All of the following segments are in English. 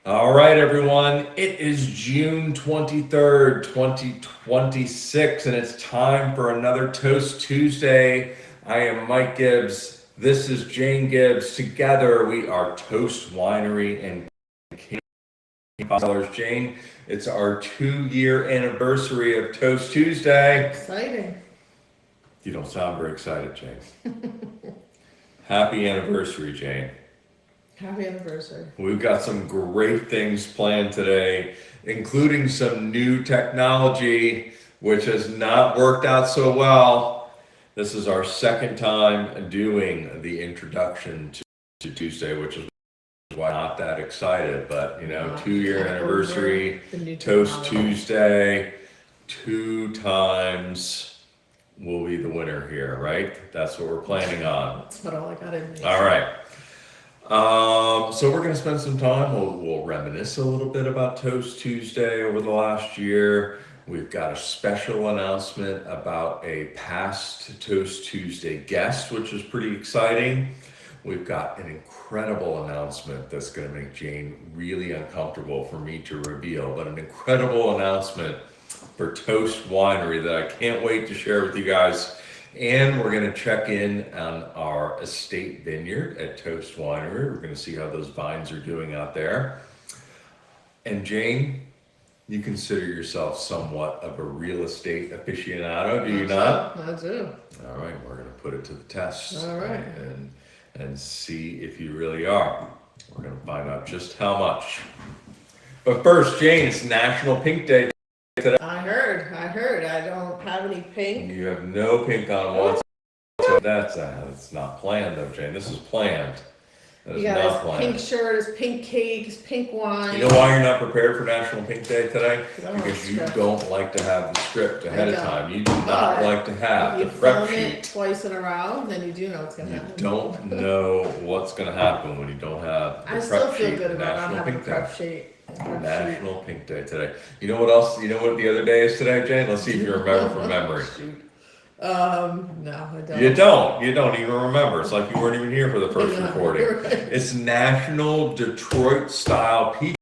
All right, everyone. It is June 23rd, 2026, and it's time for another Toast Tuesday. I am Mike Gibbs. This is Jane Gibbs. Together, we are Toast Winery and King Cellars. Jane, it's our 2-year anniversary of Toast Tuesday. Exciting. You don't sound very excited, Jane. Happy anniversary, Jane. Happy anniversary. We've got some great things planned today, including some new technology, which has not worked out so well. This is our second time doing the introduction to Tuesday, which is why I'm not that excited. But, 2-year anniversary, Toast Tuesday, 2 times will be the winner here, right? That's what we're planning on. That's what all I got in me. All right. So we're going to spend some time. We'll reminisce a little bit about Toast Tuesday over the last year. We've got a special announcement about a past Toast Tuesday guest, which is pretty exciting. We've got an incredible announcement that's going to make Jane really uncomfortable for me to reveal, but an incredible announcement for Toast Winery that I can't wait to share with you guys. And we're going to check in on our estate vineyard at Toast Winery. We're going to see how those vines are doing out there. And Jane, you consider yourself somewhat of a real estate aficionado, do you not? I do. All right, we're going to put it to the test. All right. And see if you really are. We're going to find out just how much. But first, Jane, it's National Pink Day today. I heard. I don't have any pink. You have no pink on whatsoever. That's not planned though, Jane. This is planned. That is You got not his planned. pink shirt, his pink cake, his pink wine. You know why you're not prepared for National Pink Day today? I don't Because you have don't like to have the script ahead of don't. time. You do not like to have If the you prep film it sheet. twice in a row, then you do know what's going to You happen. don't know what's going to happen when you don't have the I prep still feel sheet. good about not National having Pink Day. prep sheet. National Pink Day today. You know what else? You know what the other day is today, Jane? Let's see if you remember from memory. Shoot. No, I don't. You don't. You don't even remember. It's like you weren't even here for the first Yeah, recording. you're right. It's National Detroit Style Pizza.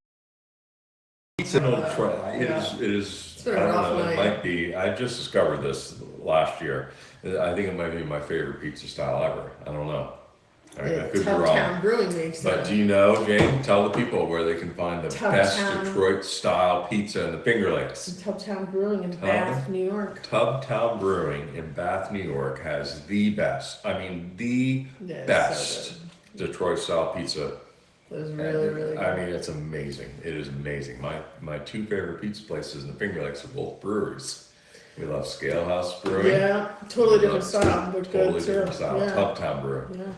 Detroit. It yeah. is. It is. It's been I a don't rough know. It night. might be. I just discovered this last year. I think it might be my favorite pizza style ever. I don't know. I could be wrong. Tubtown Brewing makes But it. do you know, Jane? Tell the people where they can find the best Tubtown. Detroit style pizza in the Finger Lakes. Tubtown Brewing in Bath, New York. Tubtown Brewing in Bath, New York has the best, I mean, the Yeah, it's best so Detroit style pizza. It was really, really good. I mean, it's amazing. It is amazing. My 2 favorite pizza places in the Finger Lakes are both breweries. We love Scalehouse Brewing. Yeah, totally We different love style, but Totally good too. different style. Yeah. Tubtown Brewing. Yeah.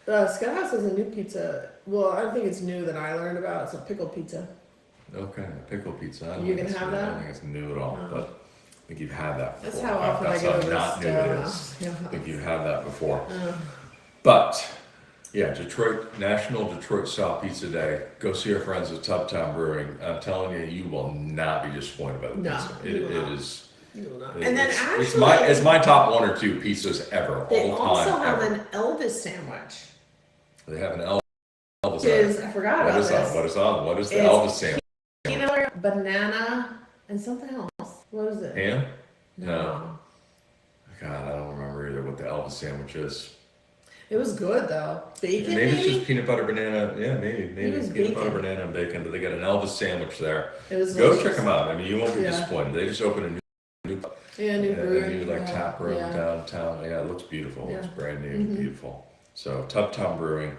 Skyhouse has a new pizza. Well, I don't think it's new that I learned about. It's a pickle pizza. Okay, pickle pizza. I don't You think can it's have new. I that? don't think it's new at all, Oh. but I think you've had that That's before. how often I That's go how to not new it is. Skyhouse. Yeah. I think you've had that before. Uh, But yeah, Detroit National Detroit Style Pizza Day. Go see our friends at Tubtown Brewing. I'm telling you, you will not be disappointed by the No, pizza. you will not. It is. you will not. It- And then it's, actually, it's my top 1 or 2 pizzas ever, they all also time. have Ever. an Elvis sandwich. They have an Elvis. Which is, I forgot What about is this. that? What is on? What is the It's Elvis sandwich? Peanut butter, banana, and something else. What is it? Ham? No. God, I don't remember either what the Elvis sandwich is. It was good though. Bacon, Maybe it's maybe? just peanut butter banana. Yeah, maybe was peanut butter bacon. banana and bacon. But they got an Elvis sandwich there. It was Go delicious. check them out. I mean, you won't be Yeah. disappointed. They just opened a new Yeah, new a brewery. new like Yeah. tap room Yeah. downtown. Yeah, it looks beautiful. It's Yeah. brand new, Mhm. beautiful. So Tubtown Brewing.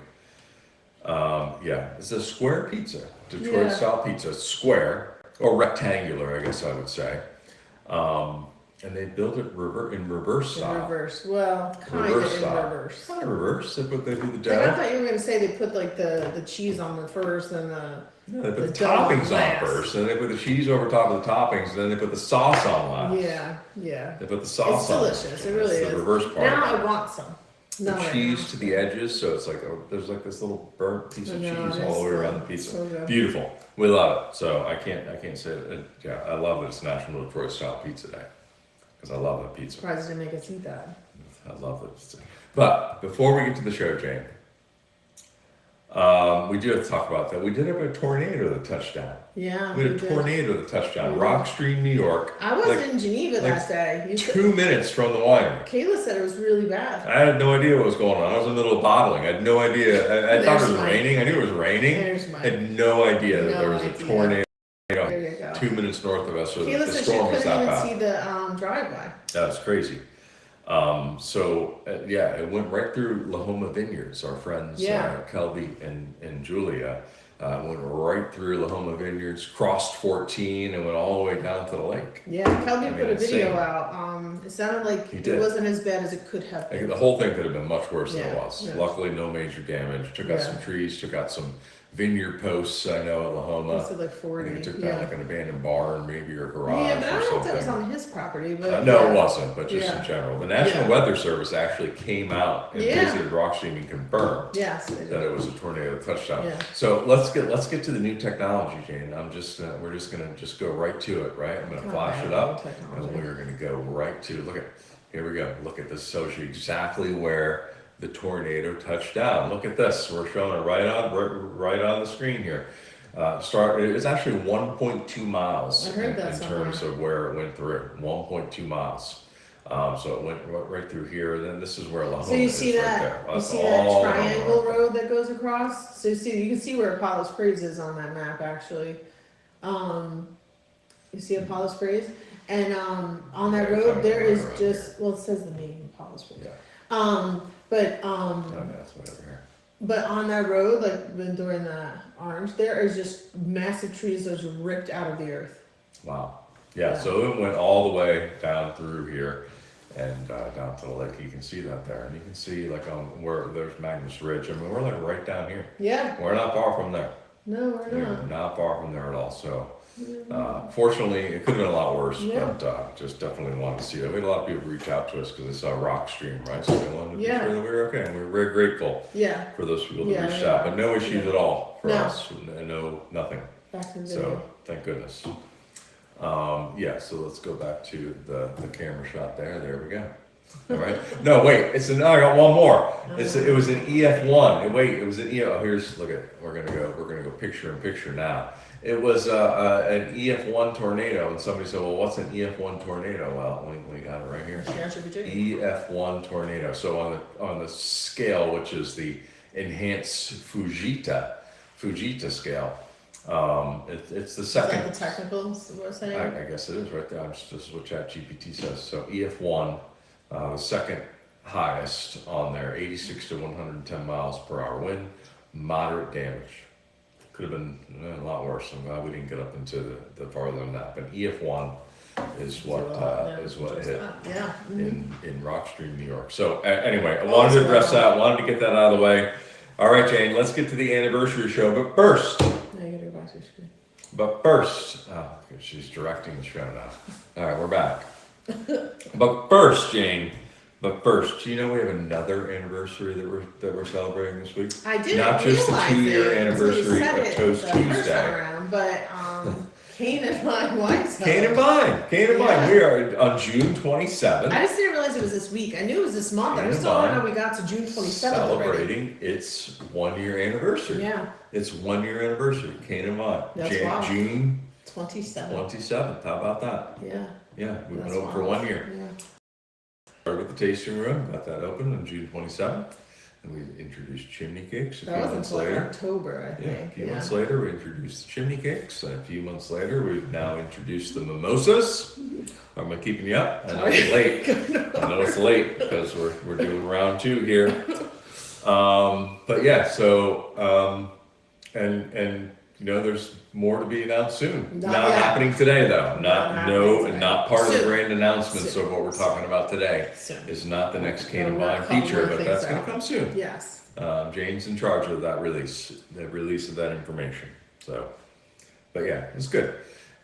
Yeah, it's a square pizza, Detroit Yeah. style pizza, square or rectangular, I guess I would say. And they build it in reverse In style. reverse. Well, kind Reverse of in style. reverse. Kind of reverse. They do the Like, I dough. thought you were gonna say they put like the cheese on there first and the No, they put the the dough toppings on last. first, and then they put the cheese over top of the toppings, and then they put the sauce on last. yeah. They put the sauce It's on. delicious. It really That's is. the reverse part. Now I want some. The No, right cheese now. to the edges, so it's like there's like this little burnt piece of I know, cheese it's all the way so- around the pizza. so good. Beautiful. We love it. So I can't say it. Yeah, I love that it's National Detroit Style Pizza Day because I love that pizza. Surprised you didn't make us eat that. I love that pizza. But before we get to the show, Jane, We do have to talk about that. We did have a tornado that touched down. Yeah. We had a did. tornado that touched down. We did. Rock Stream, New York. I was like in Geneva that day. 2 minutes from the winery. Kayla said it was really bad. I had no idea what was going on. I was in the middle of bottling. I had no idea. I thought it was raining. I knew it was raining. There's I mine. had no idea that there was a tornado There you go. 2 minutes north of us. So Kayla the said she storm was couldn't that even bad. see the driveway. That's crazy. Yeah, it went right through Lahoma Vineyards. Our friends, Yeah. Kelby and Julia, went right through Lahoma Vineyards, crossed 14, and went all the way down to the lake. Yeah, Kelby put a it's video insane. out. It sounded like He it did. wasn't as bad as it could have Like, been. the whole thing could have been much worse than it Yeah, was. yeah. Luckily, no major damage. Took out Yeah. some trees, took out some vineyard posts. I know at It Lahoma. said like I 40. think it took yeah. down like an abandoned barn, maybe or garage Yeah, but I or don't know if that was something. on his property, but No, yeah. it wasn't, but just Yeah. in general. The National Yeah. Weather Service actually came out and Yeah. visited Rockstream and confirmed Yes, they that did. it was a tornado touchdown. Yeah. So let's get to the new technology, Jane. We're just gonna go right to it, right? I'm gonna Oh, flash man, it up, technology. and we're gonna go right to here we go. Look at this. Shows you exactly where the tornado touched down. Look at this. We're showing it right on the screen here. It's actually 1.2 miles I heard that in terms of where it went through. 1.2 miles. So it went right through here. Then this is where Lahoma So you is see right that? there. You That's see that all triangle Lahoma. road that goes across? So you can see where Apollo Springs is on that map, actually. You see Apollo Springs, and on that Yeah, road there is around just it says the name Apollo Springs. Yeah. But Okay, that's way over here. but on that road, like when during the orange, there is just massive trees that are ripped out of the earth. Wow. Yeah, Yeah. so it went all the way down through here and down to the lake. You can see that there. And you can see like on where there's Magnus Ridge. I mean, we're like right down here. Yeah. We're not far from there. No, we're We're not. not far from there at all. So fortunately, it could have been a lot worse, Yeah. but just definitely wanted to see that. We had a lot of people reach out to us because they saw Rock Stream, right? So they wanted to be Yeah. sure that we were okay. And we were very grateful Yeah. for those people that Yeah, reached yeah. out. But no issues Yeah. at all for No. us. No, nothing. Back to the So video. thank goodness. Yeah, so let's go back to the camera shot there. There we go. All right. No, wait. I got one more. It was an EF1. Wait, it was an EF. Oh, look at. We're gonna go picture in picture now. It was an EF1 tornado, and somebody said, "Well, what's an EF1 tornado?" Well, we got it right here. Yeah, should be good. EF1 tornado. So on the scale, which is the enhanced Fujita scale, it's the Is second. that the technicals we're saying? I guess it is right there. This is what ChatGPT says. So EF1, the second highest on there, 86 to 110 miles per hour wind, moderate damage. Could have been a lot worse. I'm glad we didn't get up into the farther than that. But EF1 is what hit Yeah. in Rockstream, New York. So anyway, I wanted to address that. Wanted to get that out of the way. All right, Jane, let's get to the anniversary show. But first. Now you gotta go back to your screen. But first, she's directing the show now. All right, we're back. But first, Jane. But first, do you know we have another anniversary that we're celebrating this week? I didn't Not just the realize 2-year it until you anniversary said of it Toast the first Tuesday. time around, but Kane and my wife's Kane and house. Vine. Yeah. We are on June 27th. I just didn't realize it was this week. I knew it was this month. I Kane just and don't know Vine how we got to June 27th already. celebrating its 1-year anniversary. Yeah, It's 1-year anniversary. Kane and Vine. That's wild. June 27. 27th. How about that? Yeah. Yeah, we've been That's open for wild. 1 year. Yeah. Started with the tasting room, got that open on June 27th, and we introduced chimney cakes a few That was months until like later. October, I Yeah, a think. few months later, we introduced the chimney cakes, and a few months later, we've now introduced the mimosas. Am I keeping you up? I know it's late. I know it's late because we're doing round 2 here. But yeah, so and you know, there's more to be announced soon. Not Not yet. happening today, though. happening today. Not part of the Soon. grand announcements Soon. of what we're talking about today. Soon. Is not the next Cane and We're Vine working feature, but things that's going out. to come soon. Yes. Jane's in charge of that release, the release of that information. So, but yeah, it's good.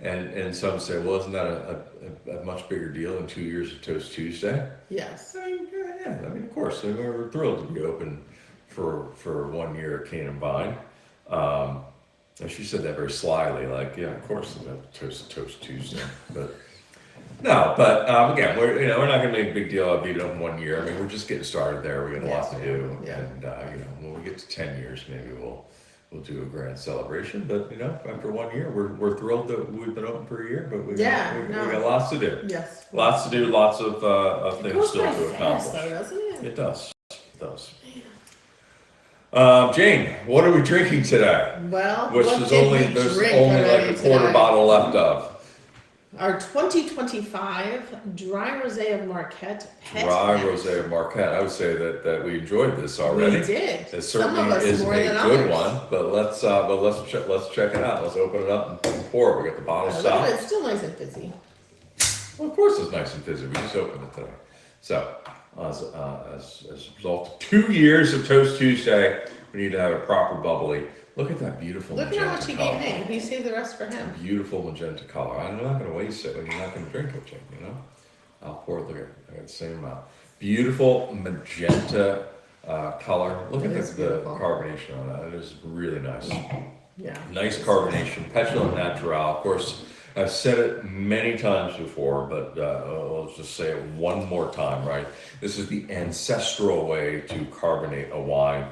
And some say, well, isn't that a much bigger deal than 2 years of Toast Tuesday? Yes. I mean, yeah, I mean, of course, I mean, we're thrilled to be open for 1 year at Cane and Vine. And she said that very slyly, like, yeah, of course, Toast Tuesday. But No, but again, we're not going to make a big deal of it in 1 year. I mean, we're just getting started there. We got a lot to do, Yeah. and when we get to 10 years, maybe we'll do a grand celebration. But after 1 year, we're thrilled that we've been open for a year. But we got lots to do. Yes. Lots to do. Lots of It things goes still by to fast, accomplish. though, doesn't it? It does. It does. Jane, what are we drinking today? Well, Which what there's did only we there's drink only already like a quarter today? bottle left of. Our 2025 dry rosé of Marquette. Pet Dry Nat. rosé of Marquette. I would say that we enjoyed this already. We did. It Some certainly of us is a more than good others. one, but let's check it out. Let's open it up and pour it. We got the bottle Look at stopped. it, it's still nice and fizzy. Well, of course, it's nice and fizzy. We just opened it today. So, as a result of 2 years of Toast Tuesday, we need to have a proper bubbly. Look at that beautiful Look at magenta how much he color. gave me. He saved the rest for him. Beautiful magenta color. I'm not going to waste it when you're not going to drink it, Jake, I'll pour it. Look at I got the same amount. Beautiful magenta color. Look It at is the beautiful. carbonation on that. It is really nice. Yeah. Nice carbonation. Petulant Natural. Of course, I've said it many times before, but I'll just say it one more time, right? This is the ancestral way to carbonate a wine.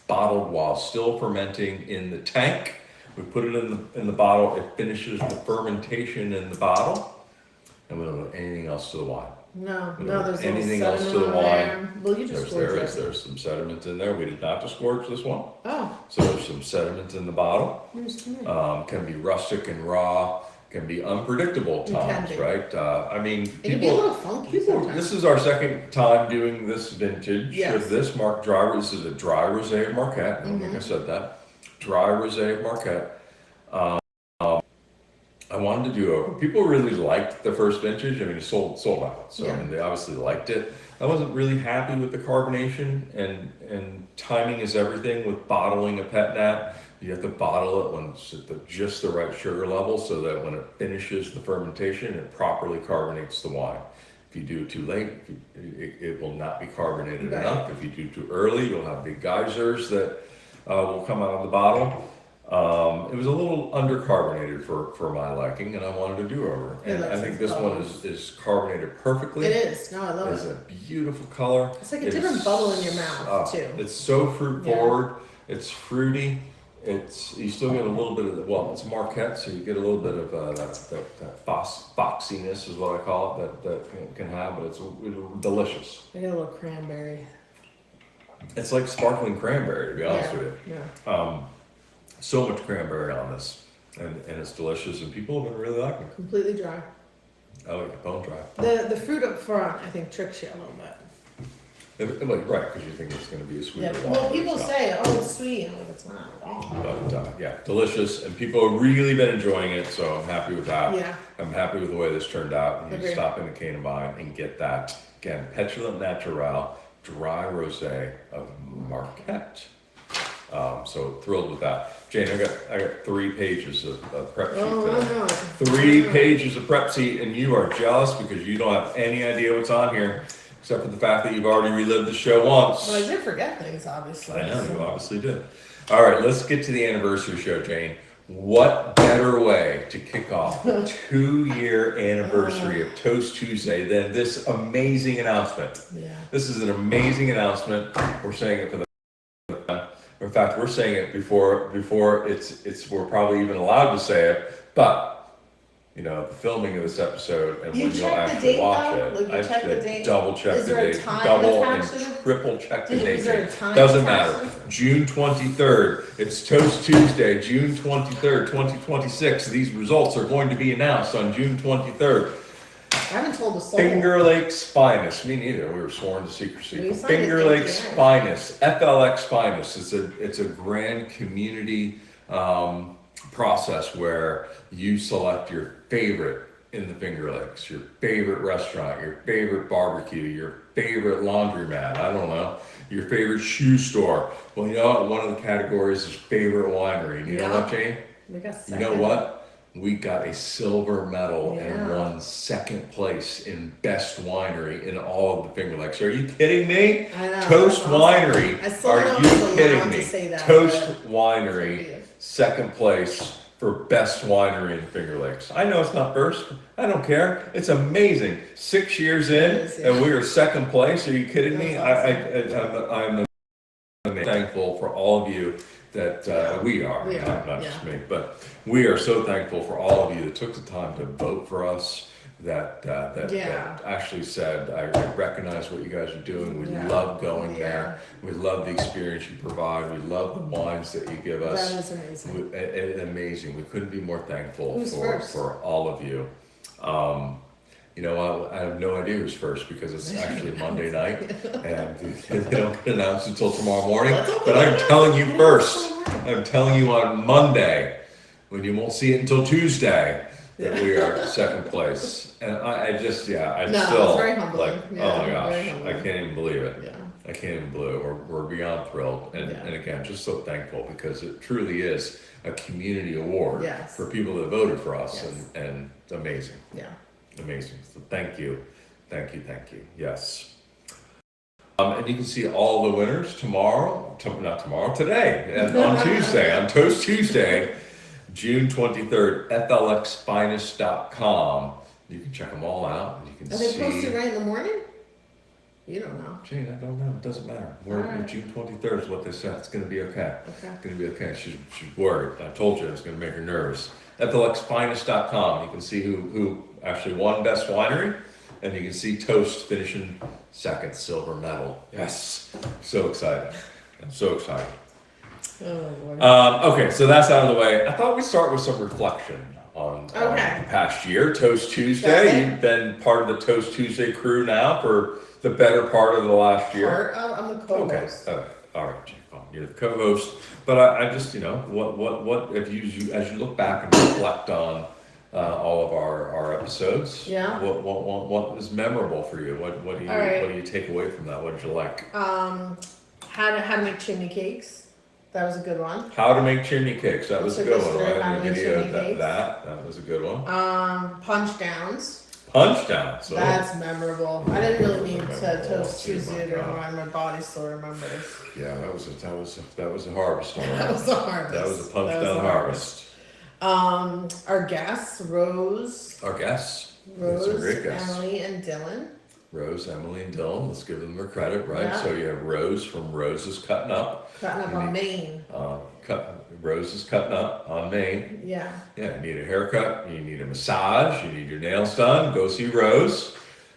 Bottled while still fermenting in the tank. We put it in the bottle. It finishes the fermentation in the bottle, and we don't do anything else to the wine. No, We no, don't there's do no anything else to the sediment on there. Well, you just scored There's some sediment in there. We did not disgorge this one, Oh, so there's some sediment in the bottle. here's me. Can be rustic and raw. Can be unpredictable It can times, be. right? I mean, It can be a little funky sometimes. this is our second time doing this vintage Yes. of this This is a dry rosé of Marquette. I don't think I said that. Dry rosé of Marquette. I wanted to do over. People really liked the first vintage. I mean, it sold out. So Yeah. I mean, they obviously liked it. I wasn't really happy with the carbonation, and timing is everything with bottling a pet nat. You have to bottle it when it's at just the right sugar level so that when it finishes the fermentation, it properly carbonates the wine. If you do it too late, it will not be carbonated Right. enough. If you do too early, you'll have big geysers that will come out of the bottle. It was a little undercarbonated for my liking, and I wanted to do over. It And I looks think like this one bubbles. is carbonated perfectly. It is. No, I love It's it. a beautiful color. It's like a It different is- bubble in your mouth, too. It's so fruit Yeah. forward. It's fruity. You still get a little bit of it's Marquette, so you get a little bit of that foxiness is what I call it that it can have, but it's delicious. I get a little cranberry. It's like sparkling cranberry, to be honest with you. Yeah. So much cranberry on this, and it's delicious, and people have been really liking it. Completely dry. I like it bone dry. The fruit up front, I think, tricks you a little bit. Right, because you think it's going to be a sweeter Yeah. wine. Well, but people it's not. say, "Oh, it's sweet," and I'm like, it's not at all. But yeah, delicious, and people have really been enjoying it, so I'm happy with that. Yeah. I'm happy with the way this turned out. And you Agreed. stop in the Cane and Vine and get that again, Petulant Natural dry rosé of Marquette. So thrilled with that. Jane, I got 3 pages of prep sheet Oh, today. no. 3 pages of prep sheet, and you are jealous because you don't have any idea what's on here, except for the fact that you've already relived the show once. Well, I did forget things, obviously. I know, so- you obviously did. All right, let's get to the anniversary show, Jane. What better way to kick off the 2-year anniversary of Toast Tuesday than this amazing announcement? Yeah. This is an amazing announcement. We're saying it for the in fact, we're saying it before we're probably even allowed to say it, but the filming of this episode and You when you'll check the actually date, watch though? it, Like, you I check the should date? double check Is the there a date, time double attached and to it? triple check the date. Is there a time Doesn't attached matter. to it? June 23rd. It's Toast Tuesday, June 23rd, 2026. These results are going to be announced on June 23rd. I haven't told a soul. Finger Lakes Finest. Me neither. We were sworn to secrecy. We signed Finger it, Lakes yeah. Finest. FLX Finest. It's a grand community process where you select your favorite in the Finger Lakes, your favorite restaurant, your favorite barbecue, your favorite laundromat. I don't know. Your favorite shoe store. Well, you know what? One of the categories is favorite winery. You know Yeah. what, Jane? We got You know second. what? We got a silver medal and Yeah. won 2nd place in best winery in all of the Finger Lakes. Are you kidding me? I know, Toast that's awesome. Winery. I still Are don't know you if it's kidding allowed me? to say that, Toast but- Winery, 2nd place for best winery in Finger Lakes. I know it's not first. I don't care. It's amazing. 6 years in, It is, yeah. and we are second place. Are you kidding me? That's I'm thankful for all of you that we are, We are, not just me, but we are so thankful for all of you that took the time to vote for us. That actually said, I recognize what you guys are doing. We Yeah. love going Yeah. there. We love the experience you provide. We love the wines that you give us. That is amazing. Amazing. We couldn't be more thankful Who's first? for all of you. I have no idea who's first because it's actually Monday night and they don't get announced until tomorrow morning. But I'm telling you first. I'm telling you on Monday, when you won't see it until Tuesday, that we are second place. And I just, No, still it's very humbling. like, Yeah, oh my very gosh, humbling. I can't even believe it. Yeah. I can't even believe it. We're beyond thrilled. And again, just so thankful because it truly is a community award Yes. for people that voted for us Yes. and amazing. Yeah. Amazing. So thank you. Thank you. Thank you. Yes. And you can see all the winners today, and on Tuesday, on Toast Tuesday, June 23rd, flxfinest.com. You can check them all out. You can Are they see. posted right in the morning? You don't know. Jane, I don't know. It doesn't matter. All right. June 23rd is what they said. It's going to be okay. Okay. It's going to be okay. She's worried. I told you it was going to make her nervous. flxfinest.com. You can see who actually won Best Winery, and you can see Toast finishing second, silver medal. Yes. So excited. I'm so excited. Oh, Lord. Okay, so that's out of the way. I thought we'd start with some reflection on the past year. Toast Tuesday. Okay. You've been part of the Toast Tuesday crew now for the better part of the last year. I'm the co-host. Okay. All right, Jake, fine. You're the co-host, but I just what if you as you look back and reflect on all of our episodes? Yeah. What is memorable for you? What do you All right. what do you take away from that? What did you like? How to make chimney cakes. That was a good one. How to make chimney cakes. That was a good one, right? How to The make video chimney cakes. that was a good one. Punch downs. Punch down. So That's memorable. I didn't really need to Memorable. Toast Tuesday to remind my body still remembers. yeah, that was a harvest. All That right. was a harvest. That was a punch That was down a harvest. Our guests, Rose, Our guests. That's a great guest. Emily, and Dylan. Rose, Emily, and Dylan. Let's give them their credit, right? Yeah. So you have Rose from Rose's Cutting Up. Cutting up on Maine. Rose is Cutting Up on Maine. Yeah. Yeah, you need a haircut, you need a massage, you need your nails done. Go see Rose.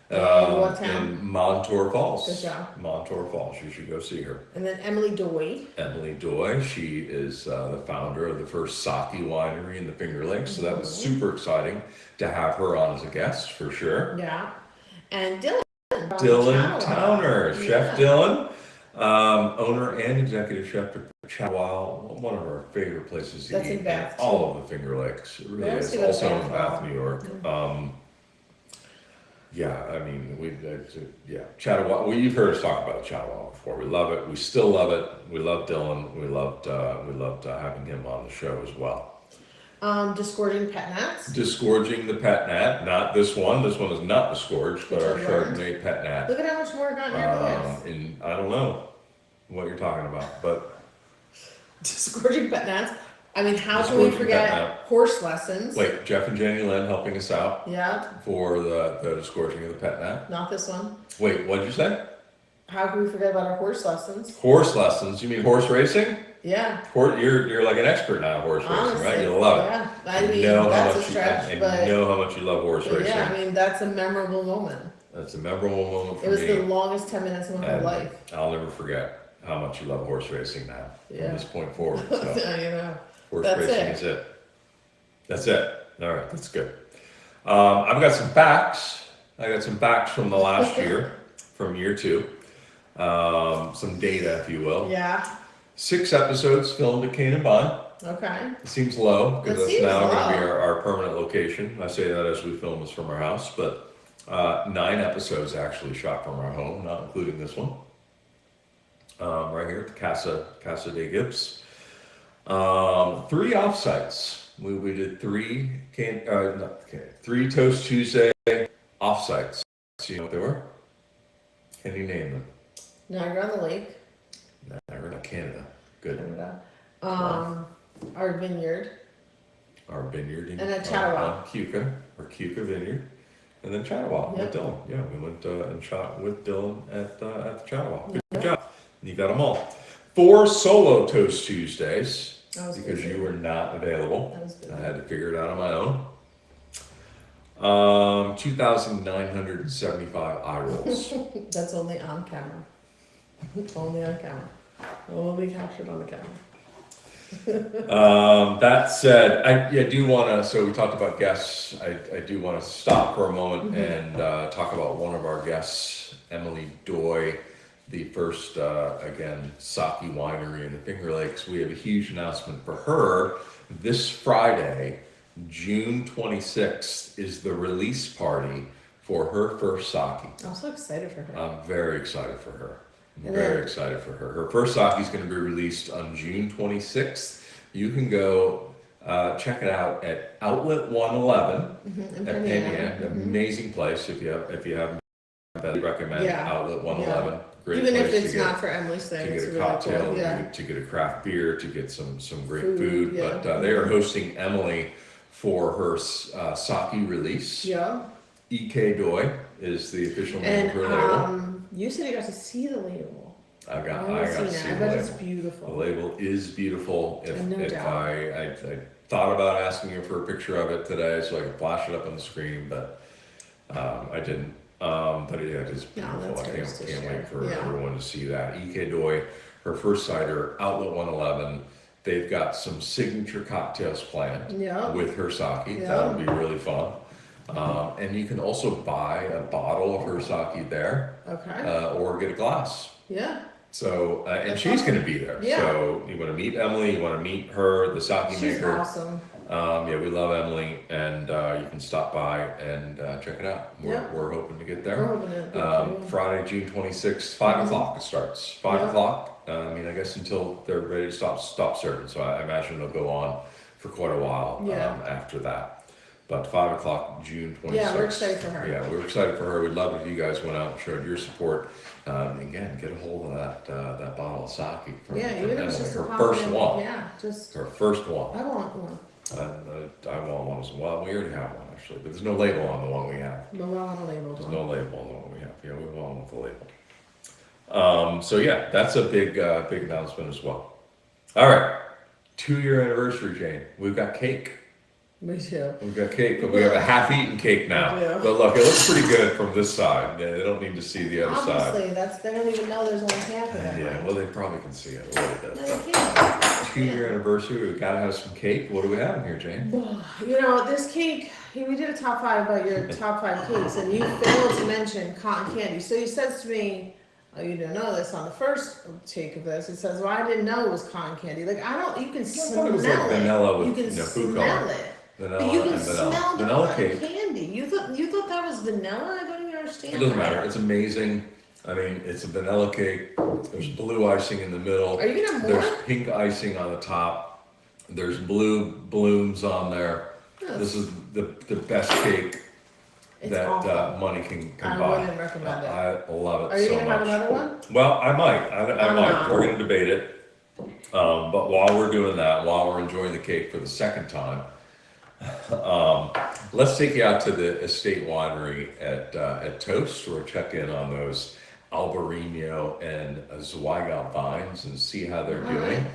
What town? In Montour Falls. Good job. Montour Falls. You should go see her. And then Emily Doy. Emily Doy. She is the founder of the first sake winery in the Finger Lakes. So that was super exciting to have her on as a guest for sure. Yeah. And Dylan. from Dylan Channel. Towner, Chef Yeah. Dylan, owner and executive chef of Chatwell, one of our favorite places to That's eat in Bath, all of the Finger Lakes. It really Yeah, is. so go to Also in Bath. Bath, New York. Yeah, I mean, Chatwell. Well, you've heard us talk about Chatwell before. We love it. We still love it. We love Dylan. We loved having him on the show as well. Discording pet gnats. Disgorging the pet gnat, not this one. This one is not disgorged, but our Which I learned. Chardonnay pet gnat. Look at how much more I got in your And I don't know what you're talking about, but Disgorging pet gnats. I mean, how can we Disgorging pet forget gnat. horse lessons? wait, Jeff and Jenny Lynn helping us out Yeah, for the disgorging of the pet gnat. not this one. Wait, what did you say? How can we forget about our horse lessons? Horse lessons? You mean horse racing? Yeah, you're like an expert now in horse racing, honestly. right? You love it. Yeah, I You mean, know how that's a much stretch, you, but and you know how much you love horse but racing. yeah, I mean, that's a memorable moment. That's a memorable moment for It was me. the longest 10 minutes of my whole And life. I'll never forget how much you love horse racing now Yeah. from this point forward. So. You know. Horse That's racing it. is it. That's it. All right, that's good. I've got some facts. I got some facts from the last year, from year 2. Some data, if you will. Yeah. 6 episodes filmed at Cane and Bond. Okay. It seems low because It that's seems now going to be low. our permanent location. I say that as we film this from our house, but 9 episodes actually shot from our home, not including this one. Right here at the Casa de Gibbs. 3 offsites. We did 3 Toast Tuesday offsites. Do you know what they were? Can you name them? Niagara on the Lake. Niagara, Canada. Good. Canada. Our vineyard. our vineyard in And then Chattawauqua. Keuka Vineyard, and then Chattawauqua Yep. with Dylan. Yeah, we went and shot with Dylan at the Chattawauqua. Good Yep. job. You got them all. 4 solo Toast Tuesdays That was because busy. you were not available. That was busy. I had to figure it out on my own. 2,975 eye rolls. That's only on camera. Only on camera. It will be captured on the camera. That said, I do want to, so we talked about guests. I do want to stop for a moment and talk about one of our guests, Emily Doy, the first, again, sake winery in the Finger Lakes. We have a huge announcement for her. This Friday, June 26th, is the release party for her first sake. I'm so excited for her. I'm very excited for her. And Very then- excited for her. Her first sake is going to be released on June 26th. You can go check it out at Outlet 111 In at Penn Penn Yan. Yan. Amazing place. If you haven't been, I recommend Yeah. Outlet 111. Great Even place if it's to get, not for Emily's to thing, get it's a really cocktail, cool. Yeah. to get a craft beer, to get some great Food, food. yeah. But they are hosting Emily for her sake release. Yeah. EK Doi is the official name of her label. And you said you got to see the label. I got haven't to seen see it. I the bet label. it's The beautiful. label is beautiful. No doubt. I thought about asking you for a picture of it today so I could flash it up on the screen, but I didn't. But yeah, it is No, beautiful. that's I hers to can't share. wait for Yeah. everyone to see that. EK Doi, her first cider, Outlet 111. They've got some signature cocktails planned Yeah. with her sake. Yeah. That'll be really fun. And you can also buy a bottle of her sake there, Okay. or get a glass. Yeah. So, and That's she's awesome. going to be there. Yeah. So you want to meet Emily, you want to meet her, the sake She's maker. awesome. Yeah, we love Emily, and you can stop by and check it out. Yeah. We're hoping to get We're there. hoping to Friday, June 26th, 5 o'clock it starts. 5 Yeah. o'clock. I mean, I guess until they're ready to stop serving. So I imagine it'll go on for quite a while Yeah. after that. But 5 o'clock, June 26th. Yeah, we're excited for her. Yeah, we're excited for her. We'd love if you guys went out and showed your support. Again, get a hold of that bottle of sake from, Yeah, from even if Emily. it's just a Her pop first in. one. Yeah, just Her first one. I want one. I want one as well. We already have one actually, but there's no label on the one we have. But we want a labeled There's one. no label on the one we have. Yeah, we want one with the label. So yeah, that's a big announcement as well. All right, 2-year anniversary, Jane. We've got cake. Me too. We've got cake, but we have a half-eaten cake now. Yeah. But look, it looks pretty good from this side. They don't need to see the other side. Obviously, they don't even know there's only half of that. Yeah, well, they probably can see it a little bit. No, they can't. 2-year anniversary. We've got to have some cake. What do we have in here, Jane? You know, this cake, we did a top 5 about your top 5 cakes, and you failed to mention cotton candy. So he says to me, oh, you didn't know this on the first take of this. It says, well, I didn't know it was cotton candy. Like, you can I smell thought it was like vanilla with, You can food smell color. it. Vanilla But you can and vanilla. smell the Vanilla cotton cake. candy. You thought that was vanilla? I don't even understand. It doesn't that. matter. It's amazing. I mean, it's a vanilla cake. There's blue icing in the middle. Are you gonna have more? There's pink icing on the top. There's blue blooms on there. Yes. This is the best cake It's that awful. money can I buy. wouldn't recommend it. I love it Are you so gonna have much. another one? Well, I might. I might. No. We're gonna debate it. But while we're doing that, while we're enjoying the cake for the second time, let's take you out to the estate winery at Toast, or check in on those Albarino and Zweigelt vines and see how they're All doing. right.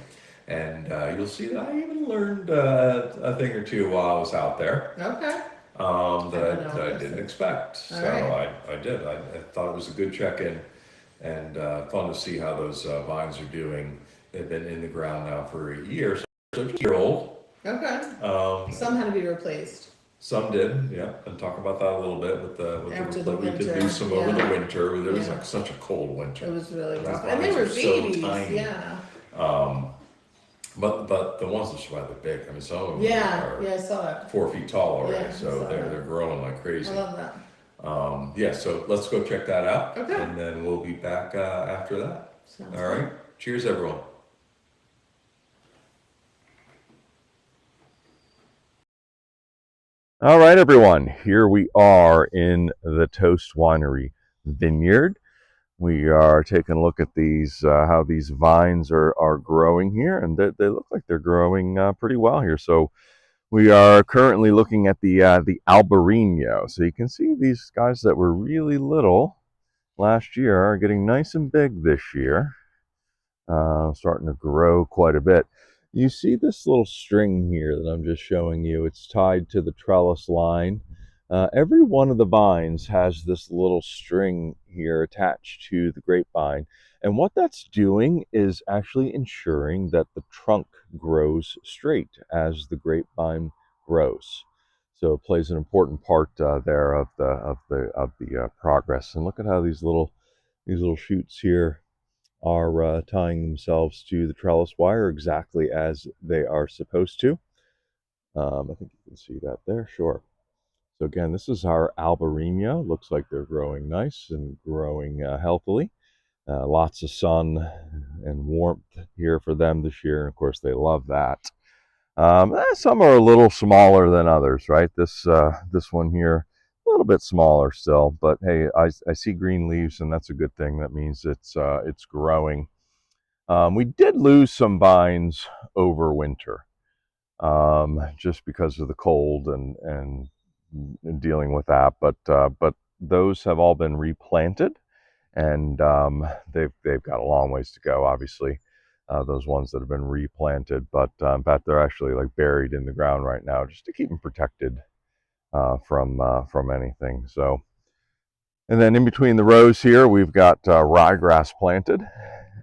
And you'll see that I even learned a thing or two while I was out there Okay. that I don't know. I didn't expect. All So right. I did. I thought it was a good check-in and fun to see how those vines are doing. They've been in the ground now for a year, so just a year old. Okay. Um, Some had to be replaced. some did, yeah, and talk about that a little bit with After the the we did winter, do some over the yeah. winter. There was Yeah. like such a cold It winter. was really Those rough. And they vines were are so babies. tiny. Yeah. But the ones that survived are big. I mean, some of them Yeah. are Yeah, I saw that. 4 feet tall already, Yeah, I so saw they're that. they're growing like I crazy. love that. Yeah, so let's go check that out, Okay. and then we'll be back after that. Sounds All right. Cheers, everyone. All right, everyone. Here we are in the Toast Winery vineyard. We are taking a look at these, how these vines are growing here, and they look like they're growing pretty well here. So We are currently looking at the Albarino. So you can see these guys that were really little last year are getting nice and big this year, starting to grow quite a bit. You see this little string here that I'm just showing you. It's tied to the trellis line. Every one of the vines has this little string here attached to the grapevine. And what that's doing is actually ensuring that the trunk grows straight as the grapevine grows. So it plays an important part there of the progress. And look at how these little shoots here are tying themselves to the trellis wire exactly as they are supposed to. I think you can see that there, sure. So again, this is our Albarino. Looks like they're growing nice and growing healthily. Lots of sun and warmth here for them this year, and of course they love that. Some are a little smaller than others, right? This one here, a little bit smaller still, but hey, I see green leaves, and that's a good thing. That means it's growing. We did lose some vines over winter, just because of the cold and dealing with that. But those have all been replanted, and they've got a long ways to go. Obviously, those ones that have been replanted, but in fact, they're actually like buried in the ground right now, just to keep them protected from anything. So. And then in between the rows here, we've got ryegrass planted,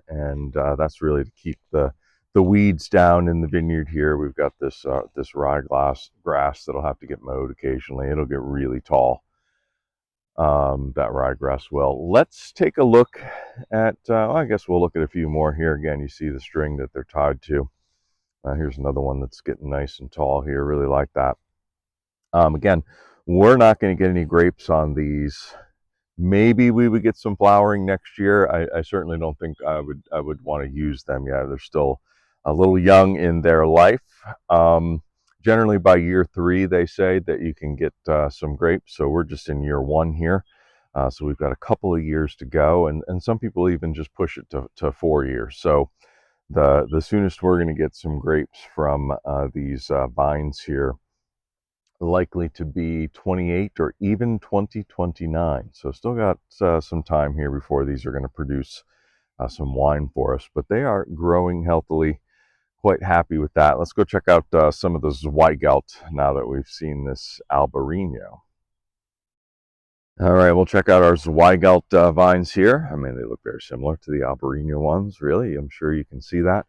and that's really to keep the weeds down in the vineyard here. We've got this ryegrass that'll have to get mowed occasionally. It'll get really tall. That ryegrass will. Let's take a look at. I guess we'll look at a few more here. Again, you see the string that they're tied to. Here's another one that's getting nice and tall here. Really like that. Again, we're not going to get any grapes on these. Maybe we would get some flowering next year. I certainly don't think I would want to use them yet. They're still a little young in their life. Generally, by year 3, they say that you can get some grapes. So we're just in year 1 here. So we've got a couple of years to go, and some people even just push it to 4 years. So the soonest we're going to get some grapes from these vines here, likely to be 28 or even 2029. So still got some time here before these are going to produce some wine for us, but they are growing healthily. Quite happy with that. Let's go check out some of the Zweigelt now that we've seen this Albarino. All right, we'll check out our Zweigelt vines here. I mean, they look very similar to the Albarino ones, really. I'm sure you can see that.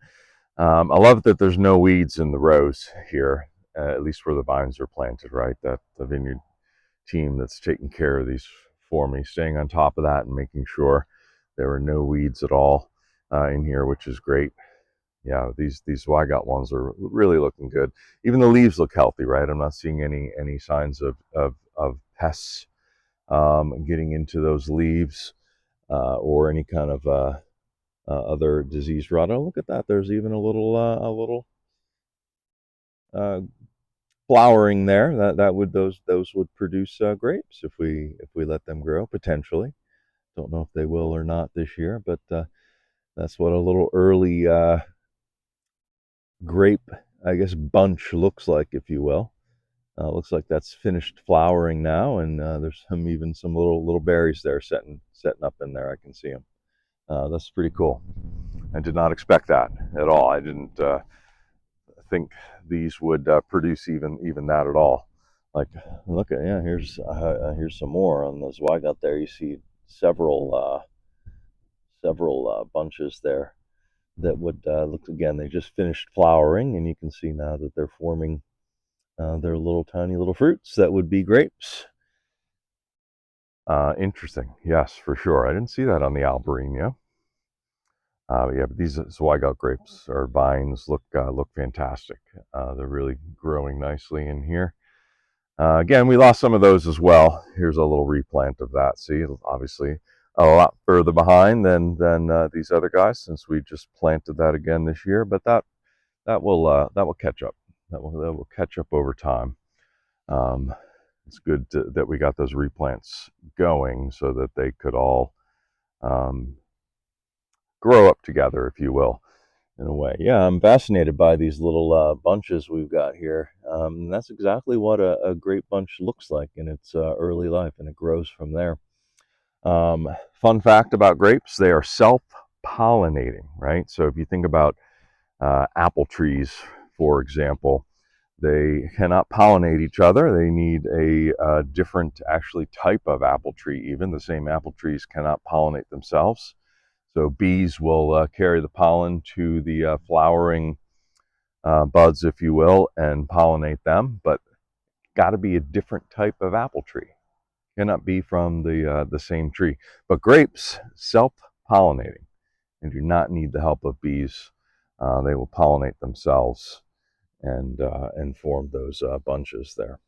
I love that there's no weeds in the rows here, at least where the vines are planted, right? That the vineyard team that's taking care of these for me, staying on top of that and making sure there are no weeds at all in here, which is great. Yeah, these Zweigelt ones are really looking good. Even the leaves look healthy, right? I'm not seeing any signs of pests getting into those leaves or any kind of other disease rot. Oh, look at that! There's even a little uh, flowering there. Those would produce grapes if we let them grow potentially. Don't know if they will or not this year, but that's what a little early grape, I guess, bunch looks like, if you will. Looks like that's finished flowering now, and there's even some little berries there setting up in there. I can see them. That's pretty cool. I did not expect that at all. I didn't think these would produce even that at all. Like, look at, yeah, here's some more on the Zweigelt there. You see several bunches there that would look, again, they just finished flowering, and you can see now that they're forming their little tiny little fruits that would be grapes. Interesting, yes, for sure. I didn't see that on the Albarino. Yeah, but these Zweigelt grapes or vines look fantastic. They're really growing nicely in here. Again, we lost some of those as well. Here's a little replant of that. See, obviously a lot further behind than these other guys, since we just planted that again this year. But that will catch up. That will catch up over time. It's good that we got those replants going so that they could all grow up together, if you will. in a way. Yeah, I'm fascinated by these little bunches we've got here. And that's exactly what a grape bunch looks like in its early life, and it grows from there. Fun fact about grapes, they are self-pollinating, right? So if you think about apple trees, for example, they cannot pollinate each other. They need a different, actually, type of apple tree. Even the same apple trees cannot pollinate themselves. So bees will carry the pollen to the flowering buds, if you will, and pollinate them. But got to be a different type of apple tree. Cannot be from the same tree. But grapes, self-pollinating, and do not need the help of bees. They will pollinate themselves and form those bunches there.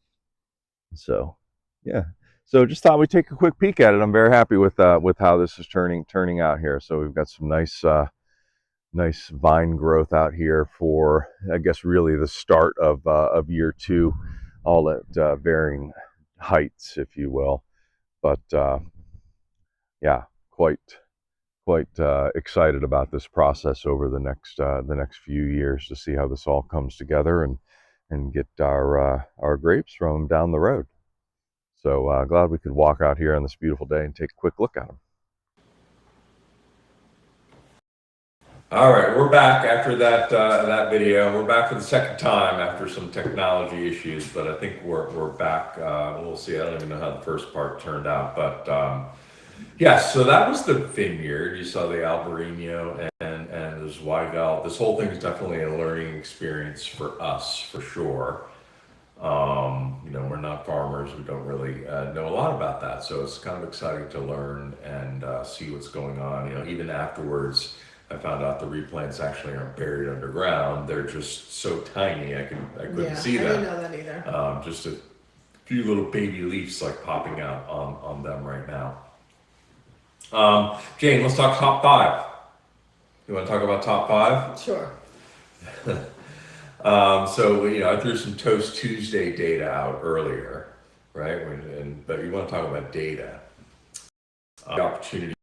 So, yeah. So just thought we'd take a quick peek at it. I'm very happy with how this is turning out here. So we've got some nice vine growth out here for, I guess, really the start of year two, all at varying heights, if you will. But yeah, quite excited about this process over the next few years to see how this all comes together and get our grapes from down the road. So glad we could walk out here on this beautiful day and take a quick look at them. All right, we're back after that video. We're back for the second time after some technology issues, but I think we're back. We'll see. I don't even know how the first part turned out, but yes. So that was the vineyard. You saw the Albarino and the Zweigelt. This whole thing is definitely a learning experience for us, for sure. We're not farmers. We don't really know a lot about that, so it's kind of exciting to learn and see what's going on. Even afterwards, I found out the replants actually aren't buried underground. They're just so tiny. I couldn't see them. I didn't know that either. Just a few little baby leaves like popping out on them right now. Jane, let's talk top five. You want to talk about top five? Sure. I threw some Toast Tuesday data out earlier, right? But you want to talk about data. The opportunity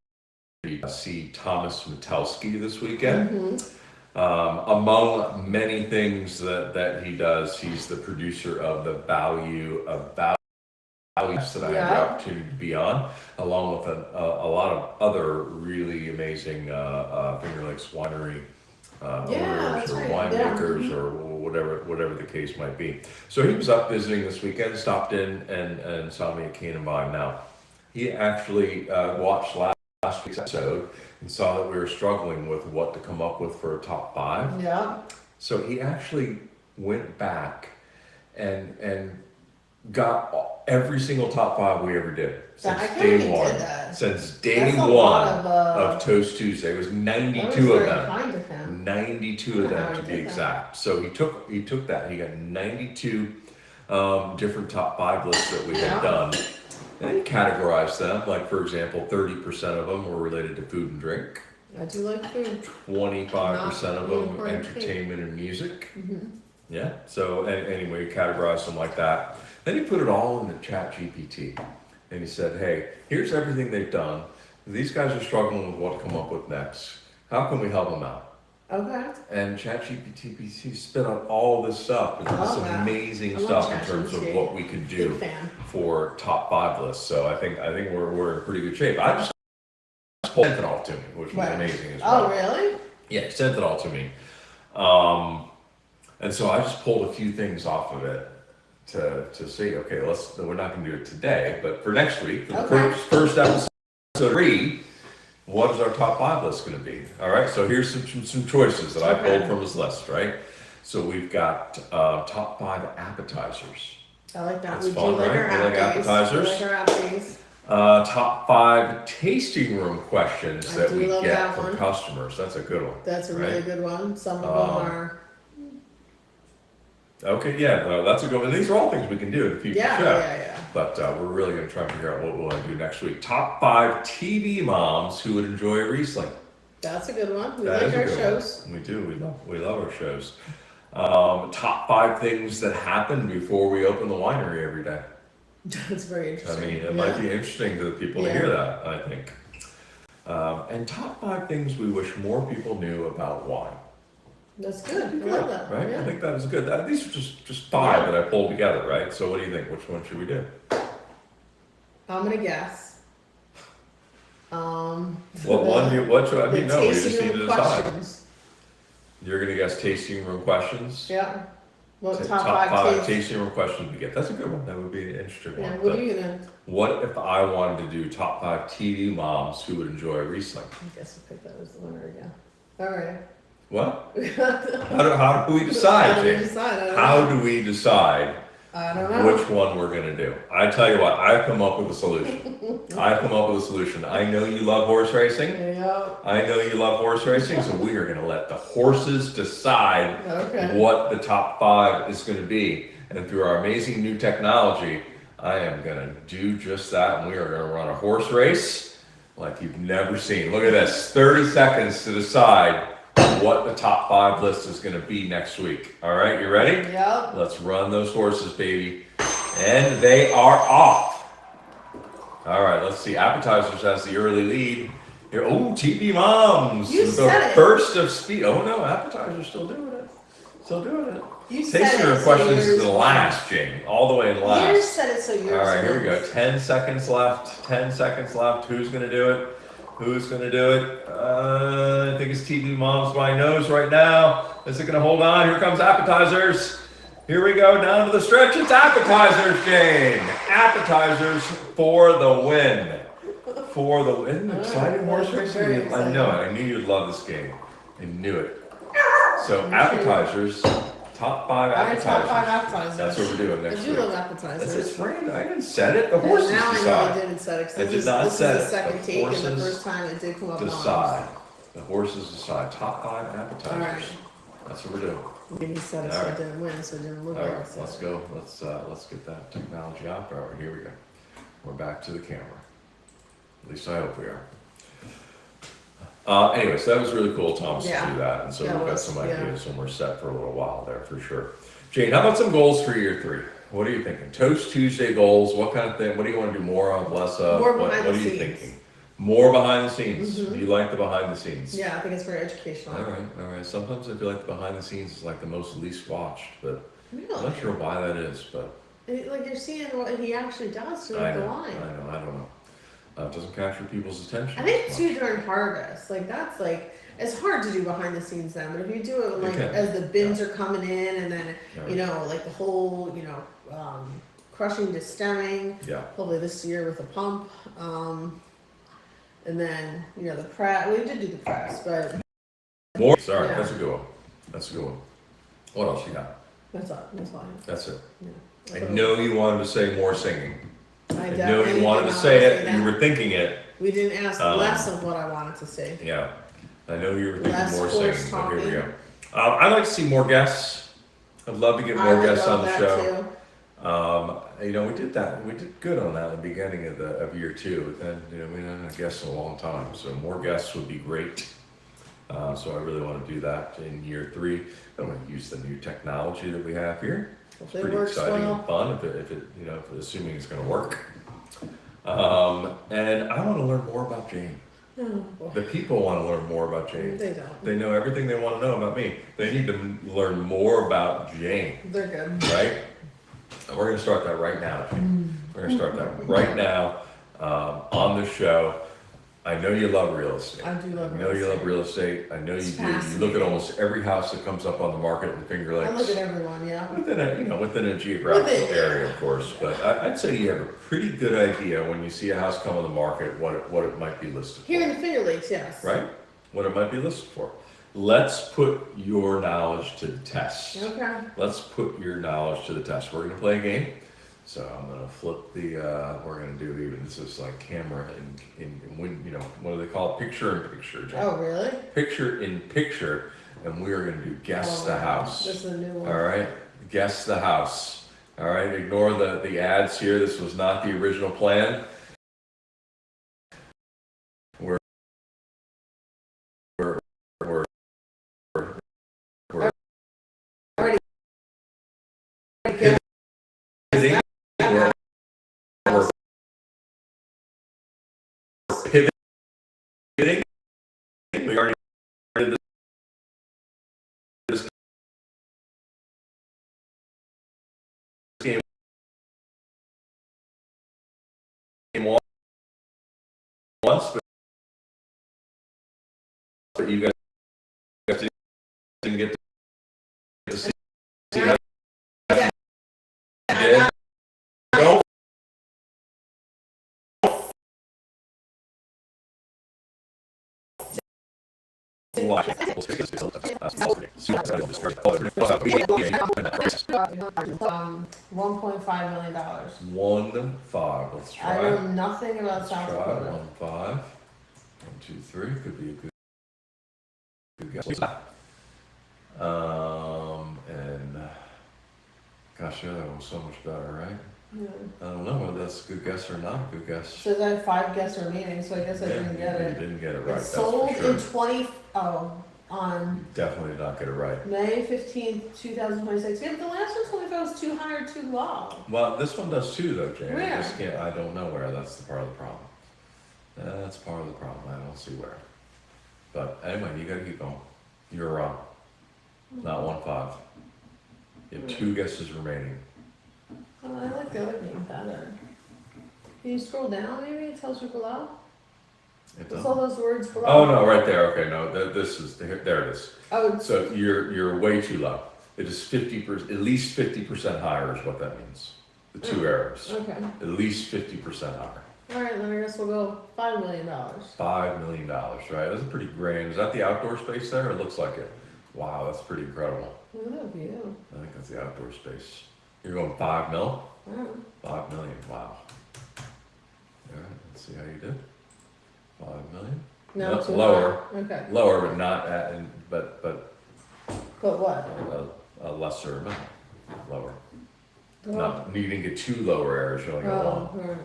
to see Thomas Metelsky this weekend. Mm-hmm. Among many things that he does, he's the producer of the Value of Values that I had the opportunity to be on, along with a lot of other really amazing Finger Lakes winery owners or winemakers or whatever the case might be. So he was up visiting this weekend, stopped in and saw me at Cane and Vine. Now, he actually watched last week's episode and saw that we were struggling with what to come up with for a top five. Yeah. So he actually went back and got every single top five we ever did since day one. Since day one of Toast Tuesday, it was 92 of them. 92 of them to be exact. So he took that. He got 92 different top five lists that we had done. And he categorized them, like, for example, 30% of them were related to food and drink. I do like food. 25% of them entertainment and music. Mm-hmm. Yeah. So anyway, he categorized them like that. Then he put it all in the ChatGPT, and he said, "Hey, here's everything they've done. These guys are struggling with what to come up with next. How can we help them out?" Okay. And ChatGPT spit out all this stuff. It's this amazing stuff in terms of what we could do for top five lists. So I think we're in pretty good shape. I just sent it all to me, which was amazing as well. Oh, really? Yeah, he sent it all to me. And so I just pulled a few things off of it to see, okay, we're not going to do it today, but for next week, for the first episode 3, what is our top five list going to be? All right, so here's some choices that I pulled from his list, right? So we've got top 5 appetizers. I like that. That's fun, right? We like appetizers. We like our appies. Top 5 tasting room questions that we get from customers. That's a good one. That's a really good one. Some of them are. Okay, yeah, that's a good one. These are all things we can do in the future show. Yeah. But we're really going to try and figure out what we want to do next week. Top 5 TV moms who would enjoy a Riesling. That's a good one. We like our shows. We do. We love our shows. Top 5 things that happen before we open the winery every day. That's very interesting. I mean, it might be interesting to the people to hear that, I think. And top 5 things we wish more people knew about wine. That's good. I love that. Right? Yeah. I think that was good. These are just five that I pulled together, right? So what do you think? Which one should we do? I'm gonna guess. What one do you, what should, I The mean, no, we just tasting need to room decide. questions. You're gonna guess tasting room questions? Yeah. What Ta- top top five five tasting? tasting room questions we get. That's a good one. That would be an interesting Yeah. one. What But are you gonna? what if I wanted to do top five TV moms who would enjoy Riesling? I guess I'll pick that as the winner again. All right. What? How How do we decide, do we Jane? decide? I don't How know. do we decide I don't know. which one we're gonna do? I tell you what, I've come up with a solution. I've come up with a solution. I know you love horse racing. Yeah. I know you love horse racing, so we are gonna let the horses decide Okay. what the top five is gonna be. And through our amazing new technology, I am gonna do just that, and we are gonna run a horse race like you've never seen. Look at this, 30 seconds to decide what the top five list is gonna be next week. All right, you ready? Yep. Let's run those horses, baby. And they are off. All right, let's see. Appetizers has the early lead. Here, oh, TV Moms. You the said it. burst of speed. Oh no, appetizers still doing it. Still doing it. You said Tasting it. room So questions is yours the won. last, Jane. All the way in You last. said it, so yours. All right, here we go. wins. 10 seconds left. 10 seconds left. Who's gonna do it? Who's gonna do it? I think it's TV Moms by nose right now. Is it gonna hold on? Here comes appetizers. Here we go down to the stretch. It's appetizers, Jane. Appetizers for the win. For the win. Exciting horse Very racing. I exciting. know it. I knew you'd love this game. I knew it. So appetizers, top five All right, top appetizers. five appetizers. That's what we're doing next I do week. love That's appetizers. it's random. I didn't set it. The And horses now I know I decide. didn't set it. 'cause I did this not is set the it. second The take, and the horses first time it did come up. Decide. The horses decide. Top five appetizers. All right. That's what we're doing. Maybe set it so All it right. didn't win, so it didn't look All like right, it. said let's it. go. Let's get that technology out there. Here we go. We're back to the camera. At least I hope we are. Anyways, that was really cool, Thomas, to Yeah. do that. And so Yeah, it we've got was, some yeah. ideas and we're set for a little while there for sure. Jane, how about some goals for year three? What are you thinking? Toast Tuesday goals, what kind of thing? What do you want to do more of, less of? More what behind what the are you scenes. thinking? More behind the scenes. Mhm. You like the behind the scenes? Yeah, I think it's very educational. All right. Sometimes I feel like the behind the scenes is like the most least watched, but I'm Really? not sure why that is, but Like you're seeing what he actually does to I the know, line. I don't know. It doesn't capture people's attention. I think as too much. during harvest, like that's like it's hard to do behind the scenes then, but if you do it like can. as the bins are coming in and then Yeah. you know like the whole crushing to stemming, Yeah. hopefully this year with a pump, and then you know the press. We did do the press, but More. Sorry, Yeah. that's a good one. That's a good one. What else you got? that's all. That's all. That's it. Yeah. I know you wanted to say more singing. I know definitely you wanted did to not say say it. that. You were thinking it. We didn't ask Um, less of what I wanted to say. Yeah. I know you were thinking Less more horse singing. But here we go. talking. I'd like to see more guests. I'd love to get I more would guests love on the that show. too. You know, we did that. We did good on that at the beginning of year two. But then, you know, we didn't have guests in a long time. So more guests would be great. So I really want to do that in year three. I'm going to use the new technology that we have here. It's Hopefully it pretty works exciting well. and fun if it you know, assuming it's going to work. And I want to learn more about Jane. Oh, boy. The people want to learn more about Jane. They don't. They know everything they want to know about me. They need to learn more about Jane, They're good. right? And we're going to start that right now, Jane. We're going to start that right now on the show. I know you love real estate. I do love I know real you estate. love real estate. I know you It's do. You look at fascinating. almost every house that comes up on the market in Finger I Lakes. look at everyone, yeah. Within a geographical Within- area, of course. But I'd say you have a pretty good idea when you see a house come on the market what it might be listed for. Here in the Finger Lakes, yes. Right? What it might be listed for. Let's put your knowledge to the test. Okay. Let's put your knowledge to the test. We're gonna play a game. So I'm gonna flip the. We're gonna do even this is like camera in when you know what do they call it? Picture in picture. Jane. Oh, really? Picture in picture, and we are gonna do guess Oh, the house. This is a new one. All right, guess the house. All right, ignore the ads here. This was not the original plan. We're Okay. pivoting. We're pivoting. We already did but you guys didn't get to see that. Yeah. Don't lie. 1.5 million dollars. 1-5. Let's I try. know nothing about Let's South try Dakota. 1-5. 1, 2, 3 could be a good guess. And gosh, the other one was so much better, right? Yeah. I don't know whether that's a good guess or not a good guess. So I have 5 guesses remaining, so I guess I Yeah, didn't get you it. didn't get it right. It's That's sold for sure. in 20. Oh, on You definitely did not get it right. May 15th, 2026. Yeah, but the last one told me if I was too high or too low. Well, this one does too, though, Jane. Where? I just can't. I don't know where. That's the part of the problem. That's part of the problem. I don't see where. But anyway, you got to keep going. You're wrong. Not 1-5. You have 2 guesses remaining. Oh, I like the other game better. Can you scroll down maybe? It tells you below. It What's all those words below? Oh no, right there. Okay, no, this is there. It is. Oh, it's, So you're way too low. It is 50%, at least 50% higher is what that means. The 2 arrows, okay. at least 50% higher. All right, then I guess we'll go $5 million. $5 million, right? That's a pretty grand. Is that the outdoor space there? It looks like it. Wow, that's pretty incredible. Look at that view. I think that's the outdoor space. You're going 5 mil? Wow. 5 million. Wow. All right, let's see how you did. 5 million. No, No, too lower. high. Okay. Lower, but not at, but But what? a lesser amount. Lower. Oh, Not, you didn't get 2 lower errors. You only got 1. all right.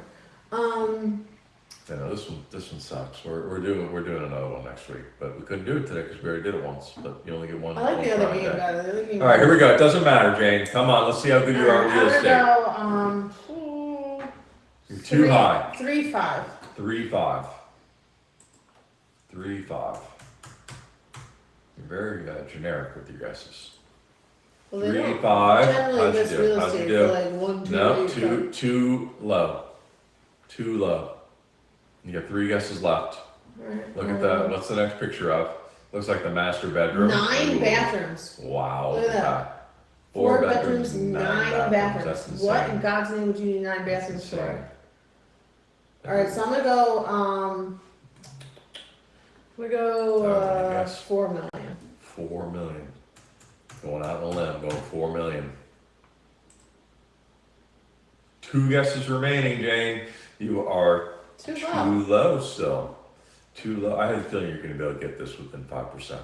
I know this one sucks. We're doing another one next week, but we couldn't do it today because we already did it once. But you only get one. I like the one other try a game day. better. The other game. All right, here we go. It doesn't matter, Jane. Come on, let's see how good you are at real estate. I'm gonna go, You're too high. 3-5. 3-5. 3-5. You're very generic with your guesses. Well, they don't 3-5. generally How'd you miss do? real How'd you estate do? for like 1, 2, No, 3, too low. Too low. You got 3 guesses left. Alright, Look at that. What's the next picture of? Looks like the master bedroom. 9 Ooh. bathrooms. Wow. Look at that. 4 bedrooms, 9 bathrooms. That's insane. What in God's name would you need 9 bathrooms Insane. for? Alright, so I'm gonna go, Yes. 4 million. 4 million. Going out on a limb, going 4 million. 2 guesses remaining, Jane. You are Too too low. low still. Too low. I had a feeling you're going to be able to get this within 5%.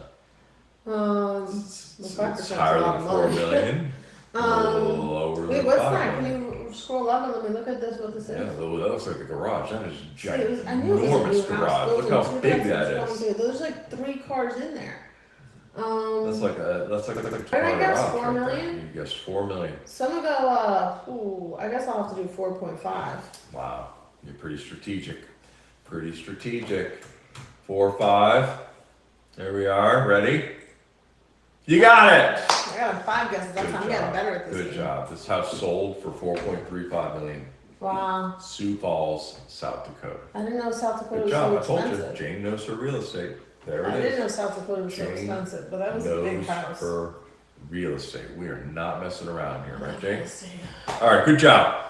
It's 5% It's is higher a lot than of 4 money. million. A little lower Wait, than what's 5 that? million. Can you scroll up and let me look at this, what this Yeah, is? that looks like a garage. That is See, I knew it was a ginormous new house garage. built Look in how big that is. 2022. There's like 3 cars in there. That's like a Did I guess garage 4 right there. million? You guessed 4 million. So I'm gonna go, I guess I'll have to do 4.5. Wow, you're pretty strategic. Pretty strategic. 4, 5. There we are. Ready? You got it. I got 5 guesses, that's how I'm getting better at this Good game. job. This house sold for 4.35 million. Wow, Sioux Falls, South Dakota. I didn't know South Dakota Good was job. so I told you. expensive. Jane knows her real estate. There I it didn't know is. South Dakota was so Jane expensive, but that was a big Knows house. her real estate. We are not messing around here, right, Jane? Let's see. All right. Good job.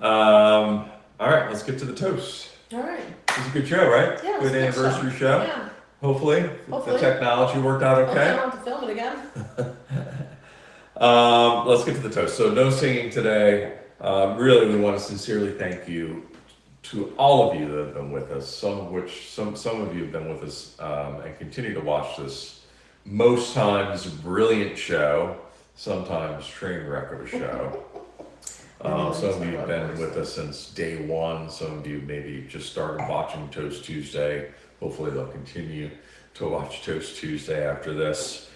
All right. Let's get to the toast. All right. It was a good show, right? Yeah, it was Good a good anniversary show. Yeah. Hopefully, Hopefully. the technology worked out Hopefully I okay. don't have to film it again. Let's get to the toast. So no singing today. Really, we want to sincerely thank you to all of you that have been with us. Some of you have been with us and continue to watch this. Most times brilliant show, sometimes train wreck of a show. Some of you have been with us since day one. Some of you maybe just started watching Toast Tuesday. Hopefully they'll continue to watch Toast Tuesday after this.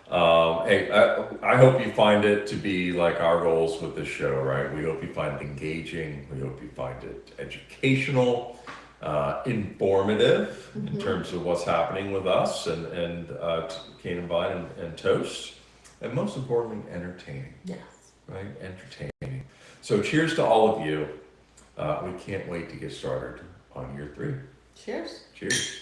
Hey, I hope you find it to be like our goals with this show, right? We hope you find it engaging. We hope you find it educational, informative in terms of what's happening with us and Cane and Vine and Toast. And most importantly, entertaining, Yes. right? Entertaining. So cheers to all of you. We can't wait to get started on year 3. Cheers. Cheers.